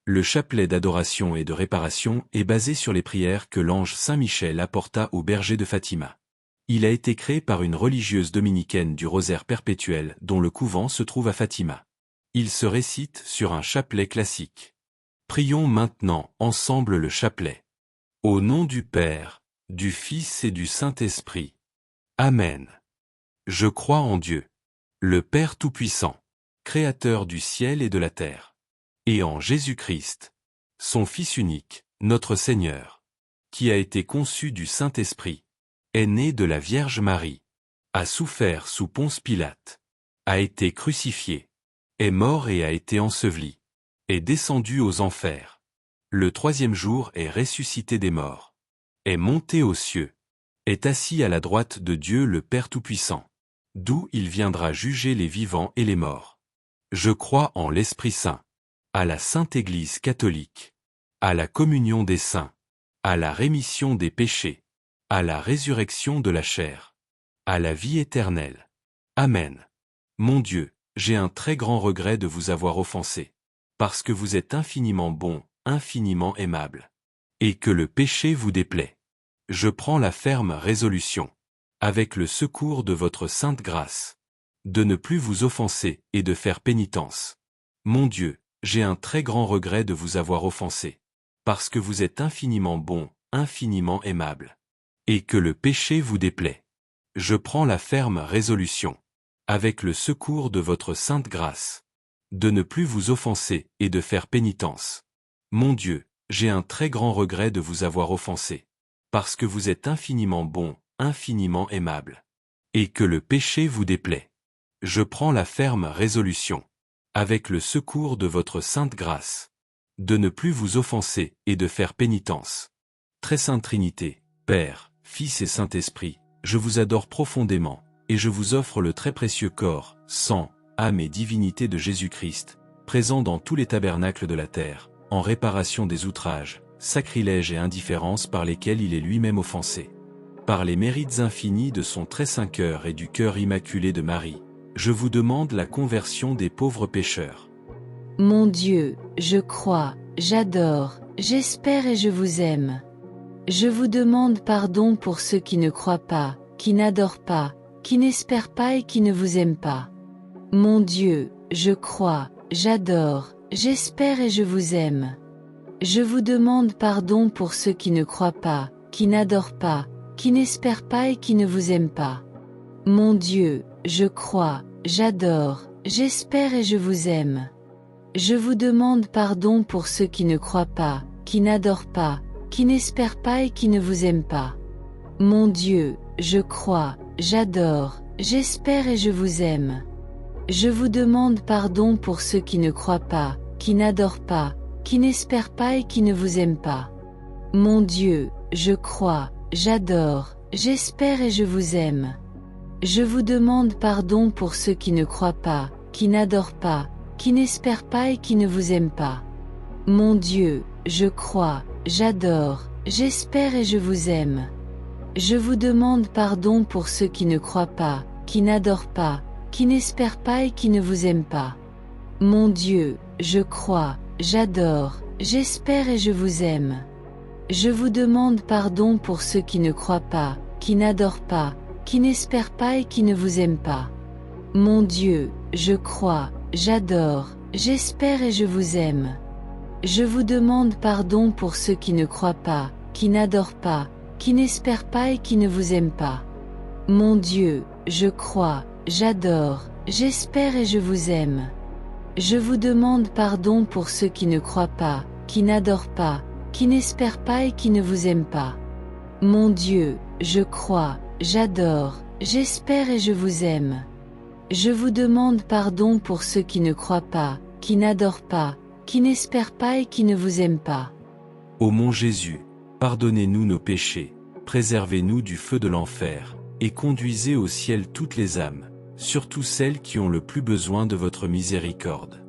Le chapelet d'adoration et de réparation est basé sur les prières que l'ange Saint Michel apporta au berger de Fatima. Il a été créé par une religieuse dominicaine du rosaire perpétuel dont le couvent se trouve à Fatima. Il se récite sur un chapelet classique. Prions maintenant ensemble le chapelet. Au nom du Père, du Fils et du Saint-Esprit. Amen. Je crois en Dieu, le Père Tout-Puissant, Créateur du ciel et de la terre, et en Jésus-Christ, son Fils unique, notre Seigneur, qui a été conçu du Saint-Esprit, est né de la Vierge Marie, a souffert sous Ponce Pilate, a été crucifié, est mort et a été enseveli, est descendu aux enfers. Le troisième jour est ressuscité des morts, est monté aux cieux, est assis à la droite de Dieu le Père Tout-Puissant, d'où il viendra juger les vivants et les morts. Je crois en l'Esprit Saint, à la Sainte Église catholique, à la communion des saints, à la rémission des péchés, à la résurrection de la chair, à la vie éternelle. Amen. Mon Dieu, j'ai un très grand regret de vous avoir offensé, parce que vous êtes infiniment bon, infiniment aimable, et que le péché vous déplaît. Je prends la ferme résolution, avec le secours de votre sainte grâce, de ne plus vous offenser et de faire pénitence. Mon Dieu, j'ai un très grand regret de vous avoir offensé, parce que vous êtes infiniment bon, infiniment aimable, et que le péché vous déplaît. Je prends la ferme résolution, avec le secours de votre sainte grâce, de ne plus vous offenser et de faire pénitence. Mon Dieu, j'ai un très grand regret de vous avoir offensé, parce que vous êtes infiniment bon, infiniment aimable, et que le péché vous déplaît. Je prends la ferme résolution, avec le secours de votre sainte grâce, de ne plus vous offenser et de faire pénitence. Très Sainte Trinité, Père, Fils et Saint-Esprit, je vous adore profondément, et je vous offre le très précieux corps, sang, âme et divinité de Jésus-Christ, présent dans tous les tabernacles de la terre, en réparation des outrages, sacrilèges et indifférences par lesquels il est lui-même offensé. Par les mérites infinis de son très saint cœur et du cœur immaculé de Marie, je vous demande la conversion des pauvres pécheurs. Mon Dieu, je crois, j'adore, j'espère et je vous aime. Je vous demande pardon pour ceux qui ne croient pas, qui n'adorent pas, qui n'espèrent pas et qui ne vous aiment pas. Mon Dieu, je crois, j'adore, j'espère et je vous aime. Je vous demande pardon pour ceux qui ne croient pas, qui n'adorent pas, qui n'espèrent pas et qui ne vous aiment pas. Mon Dieu, je crois, j'adore, j'espère et je vous aime. Je vous demande pardon pour ceux qui ne croient pas, qui n'adorent pas, qui n'espèrent pas et qui ne vous aiment pas. Mon Dieu, je crois, j'adore, j'espère et je vous aime. Je vous demande pardon pour ceux qui ne croient pas, qui n'adorent pas, qui n'espèrent pas et qui ne vous aiment pas. Mon Dieu, je crois, j'adore, j'espère et je vous aime. Je vous demande pardon pour ceux qui ne croient pas, qui n'adorent pas, qui n'espèrent pas et qui ne vous aiment pas. Mon Dieu, je crois, j'adore, j'espère et je vous aime. Je vous demande pardon pour ceux qui ne croient pas, qui n'adorent pas, qui n'espèrent pas et qui ne vous aiment pas. Mon Dieu, je crois, j'adore, j'espère et je vous aime. Je vous demande pardon pour ceux qui ne croient pas, qui n'adorent pas, qui n'espèrent pas et qui ne vous aiment pas. Mon Dieu, je crois, j'adore, j'espère et je vous aime. Je vous demande pardon pour ceux qui ne croient pas, qui n'adorent pas, qui n'espèrent pas et qui ne vous aiment pas. Mon Dieu, je crois, j'adore, j'espère et je vous aime. Je vous demande pardon pour ceux qui ne croient pas, qui n'adorent pas, qui n'espèrent pas et qui ne vous aiment pas. Mon Dieu, je crois, j'adore, j'espère et je vous aime. Je vous demande pardon pour ceux qui ne croient pas, qui n'adorent pas, qui n'espèrent pas et qui ne vous aiment pas. Ô mon Jésus, pardonnez-nous nos péchés, préservez-nous du feu de l'enfer, et conduisez au ciel toutes les âmes, surtout celles qui ont le plus besoin de votre miséricorde.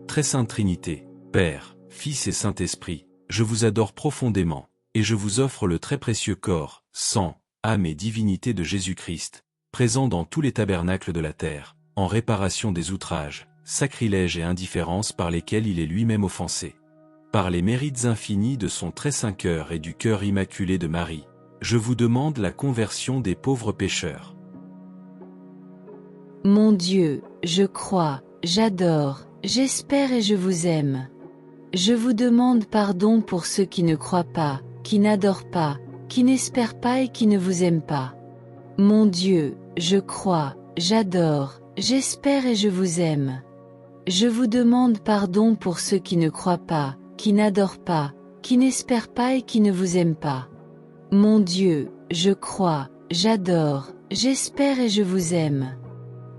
Très Sainte Trinité, Père, Fils et Saint-Esprit, je vous adore profondément, et je vous offre le très précieux corps, sang, âme et divinité de Jésus-Christ, présent dans tous les tabernacles de la terre, en réparation des outrages, sacrilèges et indifférences par lesquels il est lui-même offensé. Par les mérites infinis de son très saint cœur et du cœur immaculé de Marie, je vous demande la conversion des pauvres pécheurs. Mon Dieu, je crois, j'adore, j'espère et je vous aime. Je vous demande pardon pour ceux qui ne croient pas, qui n'adorent pas, qui n'espèrent pas et qui ne vous aiment pas. Mon Dieu, je crois, j'adore, j'espère et je vous aime. Je vous demande pardon pour ceux qui ne croient pas, qui n'adorent pas, qui n'espèrent pas et qui ne vous aiment pas. Mon Dieu, je crois, j'adore, j'espère et je vous aime.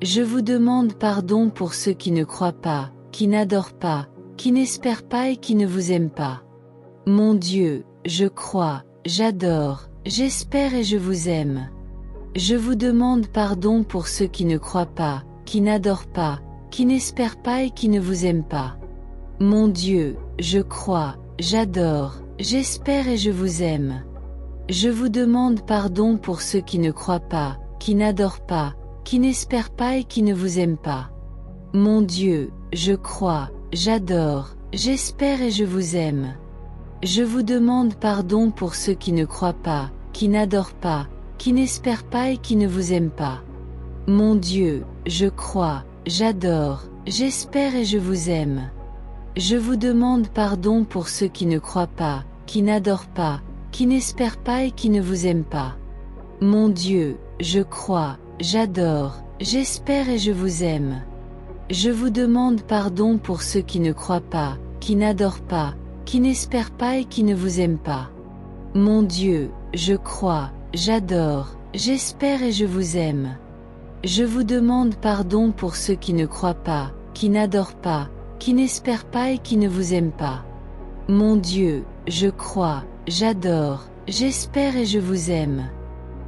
Je vous demande pardon pour ceux qui ne croient pas, qui n'adorent pas, qui n'espèrent pas et qui ne vous aiment pas. Mon Dieu, je crois, j'adore, j'espère et je vous aime. Je vous demande pardon pour ceux qui ne croient pas, qui n'adorent pas, qui n'espèrent pas et qui ne vous aiment pas. Mon Dieu, je crois, j'adore, j'espère et je vous aime. Je vous demande pardon pour ceux qui ne croient pas, qui n'adorent pas, qui n'espèrent pas et qui ne vous aiment pas. Mon Dieu, je crois, j'adore, j'espère et je vous aime. Je vous demande pardon pour ceux qui ne croient pas, qui n'adorent pas, qui n'espèrent pas et qui ne vous aiment pas. Mon Dieu, je crois, j'adore, j'espère et je vous aime. Je vous demande pardon pour ceux qui ne croient pas, qui n'adorent pas, qui n'espèrent pas et qui ne vous aiment pas. Mon Dieu, je crois, j'adore, j'espère et je vous aime. Je vous demande pardon pour ceux qui ne croient pas, qui n'adorent pas, qui n'espèrent pas et qui ne vous aiment pas. Mon Dieu, je crois, j'adore, j'espère et je vous aime. Je vous demande pardon pour ceux qui ne croient pas, qui n'adorent pas, qui n'espèrent pas et qui ne vous aiment pas. Mon Dieu, je crois, j'adore, j'espère et je vous aime.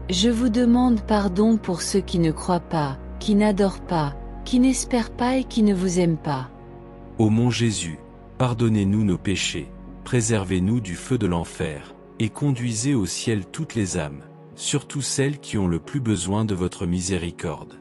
Je vous demande pardon pour ceux qui ne croient pas, qui n'adorent pas, qui n'espèrent pas et qui ne vous aiment pas. Ô mon Jésus, pardonnez-nous nos péchés, préservez-nous du feu de l'enfer, et conduisez au ciel toutes les âmes, surtout celles qui ont le plus besoin de votre miséricorde.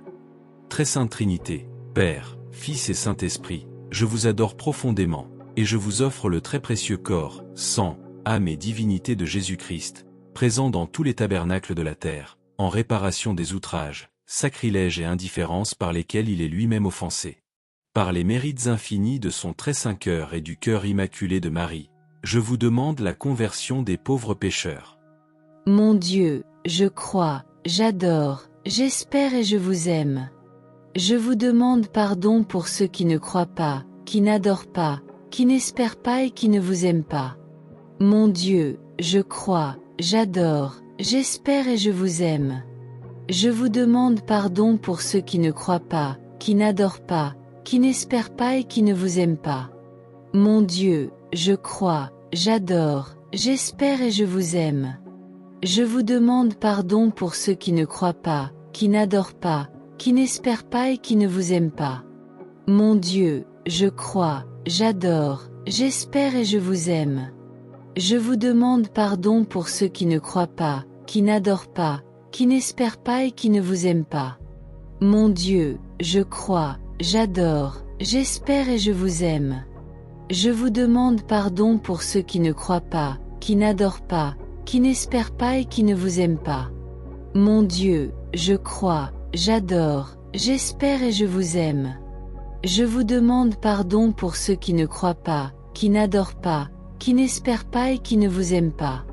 Très Sainte Trinité, Père, Fils et Saint-Esprit, je vous adore profondément, et je vous offre le très précieux corps, sang, âme et divinité de Jésus-Christ, présent dans tous les tabernacles de la terre, en réparation des outrages, sacrilèges et indifférences par lesquels il est lui-même offensé. Par les mérites infinis de son très saint cœur et du cœur immaculé de Marie, je vous demande la conversion des pauvres pécheurs. Mon Dieu, je crois, j'adore, j'espère et je vous aime. Je vous demande pardon pour ceux qui ne croient pas, qui n'adorent pas, qui n'espèrent pas et qui ne vous aiment pas. Mon Dieu, je crois, j'adore, j'espère et je vous aime. Je vous demande pardon pour ceux qui ne croient pas, qui n'adorent pas, qui n'espèrent pas et qui ne vous aiment pas. Mon Dieu, je crois, j'adore, j'espère et je vous aime. Je vous demande pardon pour ceux qui ne croient pas, qui n'adorent pas, qui n'espèrent pas et qui ne vous aiment pas. Mon Dieu, je crois, j'adore, j'espère et je vous aime. Je vous demande pardon pour ceux qui ne croient pas, qui n'adorent pas, qui n'espèrent pas et qui ne vous aiment pas. Mon Dieu, je crois, j'adore, j'espère et je vous aime. Je vous demande pardon pour ceux qui ne croient pas, qui n'adorent pas, qui n'espèrent pas et qui ne vous aiment pas. Mon Dieu, je crois, j'adore, j'espère et je vous aime. Je vous demande pardon pour ceux qui ne croient pas, qui n'adorent pas, qui n'espèrent pas et qui ne vous aiment pas.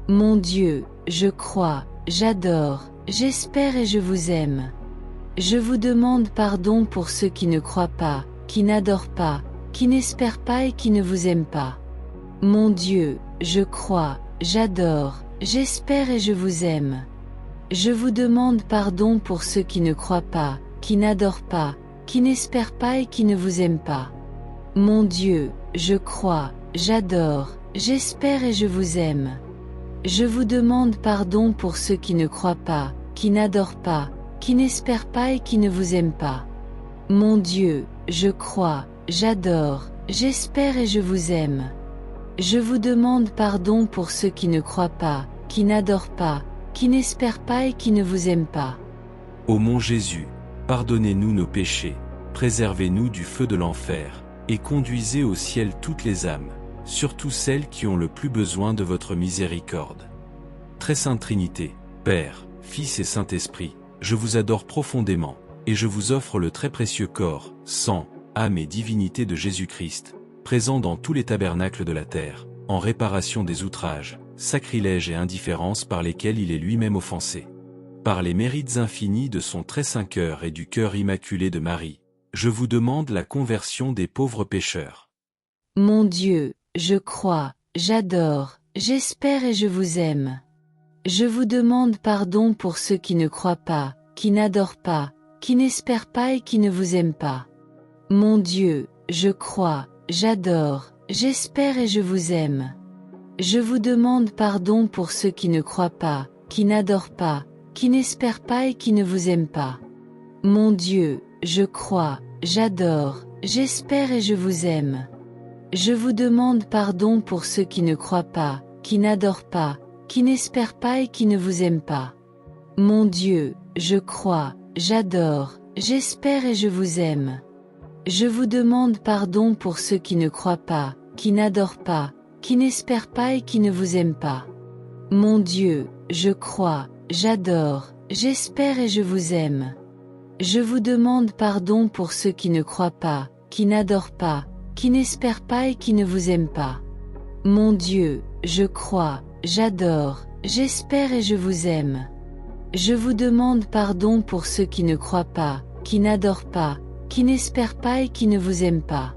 Mon Dieu, je crois, j'adore, j'espère et je vous aime. Je vous demande pardon pour ceux qui ne croient pas, qui n'adorent pas, qui n'espèrent pas et qui ne vous aiment pas. Mon Dieu, je crois, j'adore, j'espère et je vous aime. Je vous demande pardon pour ceux qui ne croient pas, qui n'adorent pas, qui n'espèrent pas et qui ne vous aiment pas. Mon Dieu, je crois, j'adore, j'espère et je vous aime. Je vous demande pardon pour ceux qui ne croient pas, qui n'adorent pas, qui n'espèrent pas et qui ne vous aiment pas. Mon Dieu, je crois, j'adore, j'espère et je vous aime. Je vous demande pardon pour ceux qui ne croient pas, qui n'adorent pas, qui n'espèrent pas et qui ne vous aiment pas. Ô mon Jésus, pardonnez-nous nos péchés, préservez-nous du feu de l'enfer, et conduisez au ciel toutes les âmes, surtout celles qui ont le plus besoin de votre miséricorde. Très sainte Trinité, Père, Fils et Saint-Esprit, je vous adore profondément, et je vous offre le très précieux corps, sang, âme et divinité de Jésus-Christ, présent dans tous les tabernacles de la terre, en réparation des outrages, sacrilèges et indifférences par lesquels il est lui-même offensé. Par les mérites infinis de son très saint cœur et du cœur immaculé de Marie, je vous demande la conversion des pauvres pécheurs. Mon Dieu, je crois, j'adore, j'espère et je vous aime. Je vous demande pardon pour ceux qui ne croient pas, qui n'adorent pas, qui n'espèrent pas et qui ne vous aiment pas. Mon Dieu, je crois, j'adore, j'espère et je vous aime. Je vous demande pardon pour ceux qui ne croient pas, qui n'adorent pas, qui n'espèrent pas et qui ne vous aiment pas. Mon Dieu, je crois, j'adore, j'espère et je vous aime. Je vous demande pardon pour ceux qui ne croient pas, qui n'adorent pas, qui n'espèrent pas et qui ne vous aiment pas. Mon Dieu, je crois, j'adore, j'espère et je vous aime. Je vous demande pardon pour ceux qui ne croient pas, qui n'adorent pas, qui n'espèrent pas et qui ne vous aiment pas. Mon Dieu, je crois, j'adore, j'espère et je vous aime. Je vous demande pardon pour ceux qui ne croient pas, qui n'adorent pas, qui n'espèrent pas et qui ne vous aiment pas. Mon Dieu, je crois, j'adore, j'espère et je vous aime. Je vous demande pardon pour ceux qui ne croient pas, qui n'adorent pas, qui n'espèrent pas et qui ne vous aiment pas.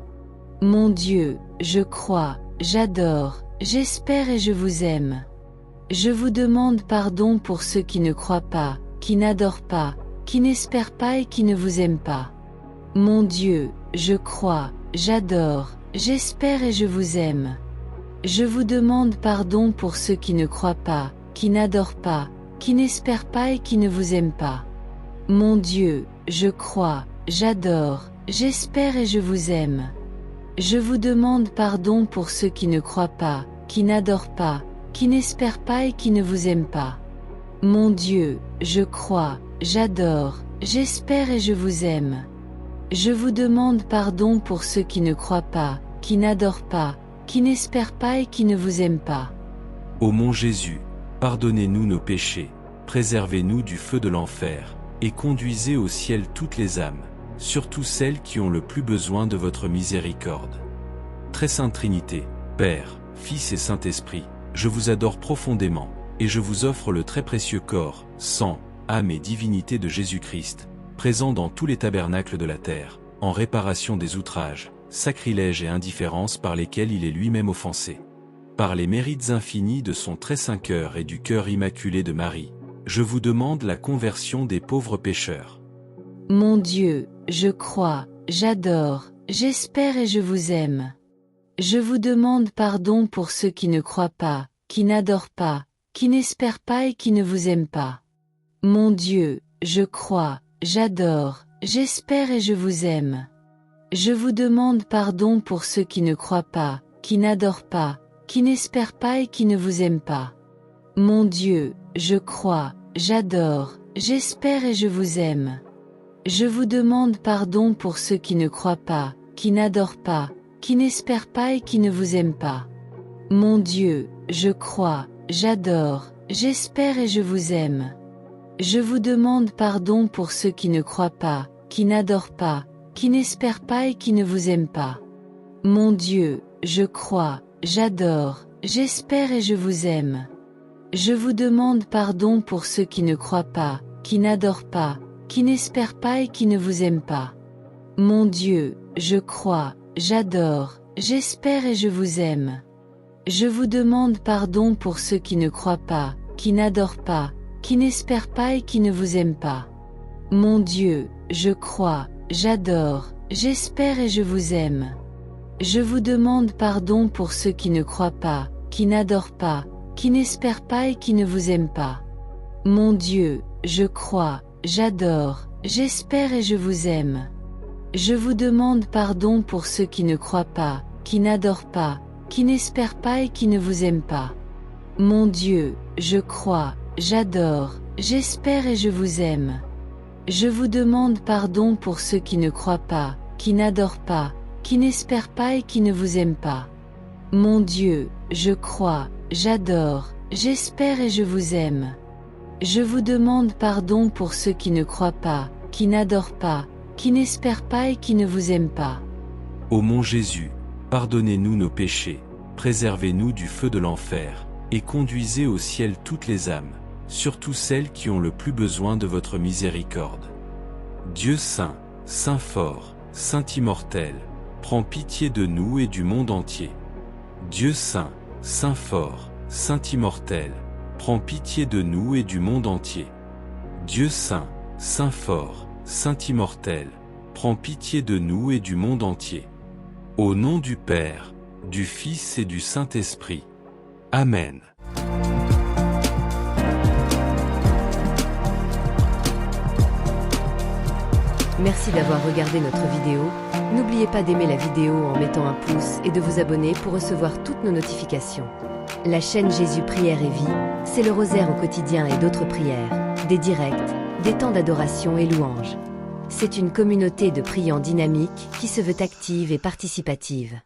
Mon Dieu, je crois, j'adore, j'espère et je vous aime. Je vous demande pardon pour ceux qui ne croient pas, qui n'adorent pas, qui n'espèrent pas et qui ne vous aiment pas. Mon Dieu, je crois, j'adore, j'espère et je vous aime. Je vous demande pardon pour ceux qui ne croient pas, qui n'adorent pas, qui n'espèrent pas et qui ne vous aiment pas. Mon Dieu, je crois, j'adore, j'espère et je vous aime. Je vous demande pardon pour ceux qui ne croient pas, qui n'adorent pas, qui n'espèrent pas et qui ne vous aiment pas. Mon Dieu, je crois, j'adore, j'espère et je vous aime. Je vous demande pardon pour ceux qui ne croient pas, qui n'adorent pas, qui n'espèrent pas et qui ne vous aiment pas. Ô mon Jésus, pardonnez-nous nos péchés, préservez-nous du feu de l'enfer, et conduisez au ciel toutes les âmes, surtout celles qui ont le plus besoin de votre miséricorde. Très sainte Trinité, Père, Fils et Saint-Esprit, je vous adore profondément, et je vous offre le très précieux corps, sang, âme et divinité de Jésus-Christ, présent dans tous les tabernacles de la terre, en réparation des outrages, sacrilèges et indifférences par lesquels il est lui-même offensé. Par les mérites infinis de son très saint cœur et du cœur immaculé de Marie, je vous demande la conversion des pauvres pécheurs. Mon Dieu, je crois, j'adore, j'espère et je vous aime. Je vous demande pardon pour ceux qui ne croient pas, qui n'adorent pas, qui n'espèrent pas et qui ne vous aiment pas. Mon Dieu, je crois, j'adore, j'espère et je vous aime. Je vous demande pardon pour ceux qui ne croient pas, qui n'adorent pas, qui n'espèrent pas et qui ne vous aiment pas. Mon Dieu, je crois, j'adore, j'espère et je vous aime. Je vous demande pardon pour ceux qui ne croient pas, qui n'adorent pas, qui n'espèrent pas et qui ne vous aiment pas. Mon Dieu, je crois, j'adore, j'espère et je vous aime. Je vous demande pardon pour ceux qui ne croient pas, qui n'adorent pas, qui n'espèrent pas et qui ne vous aiment pas. Mon Dieu, je crois, j'adore, j'espère et je vous aime. Je vous demande pardon pour ceux qui ne croient pas, qui n'adorent pas, qui n'espèrent pas et qui ne vous aiment pas. Mon Dieu, je crois, j'adore, j'espère et je vous aime. Je vous demande pardon pour ceux qui ne croient pas, qui n'adorent pas, qui n'espèrent pas et qui ne vous aiment pas. Mon Dieu, je crois, j'adore, j'espère et je vous aime. Je vous demande pardon pour ceux qui ne croient pas, qui n'adorent pas, qui n'espèrent pas et qui ne vous aiment pas. Mon Dieu, je crois, j'adore, j'espère et je vous aime. Je vous demande pardon pour ceux qui ne croient pas, qui n'adorent pas, qui n'espèrent pas et qui ne vous aiment pas. Mon Dieu, je crois, j'adore, j'espère et je vous aime. Je vous demande pardon pour ceux qui ne croient pas, qui n'adorent pas, qui n'espèrent pas et qui ne vous aiment pas. Mon Dieu, je crois, j'adore, j'espère et je vous aime. Je vous demande pardon pour ceux qui ne croient pas, qui n'adorent pas, qui n'espèrent pas et qui ne vous aiment pas. Ô mon Jésus, pardonnez-nous nos péchés, préservez-nous du feu de l'enfer, et conduisez au ciel toutes les âmes, surtout celles qui ont le plus besoin de votre miséricorde. Dieu saint, saint fort, saint immortel, prends pitié de nous et du monde entier. Dieu saint, saint fort, saint immortel, prends pitié de nous et du monde entier. Dieu saint, saint fort, saint immortel, prends pitié de nous et du monde entier. Au nom du Père, du Fils et du Saint-Esprit. Amen. Merci d'avoir regardé notre vidéo. N'oubliez pas d'aimer la vidéo en mettant un pouce et de vous abonner pour recevoir toutes nos notifications. La chaîne Jésus Prière et Vie, c'est le rosaire au quotidien et d'autres prières, des directs, des temps d'adoration et louanges. C'est une communauté de priants dynamique qui se veut active et participative.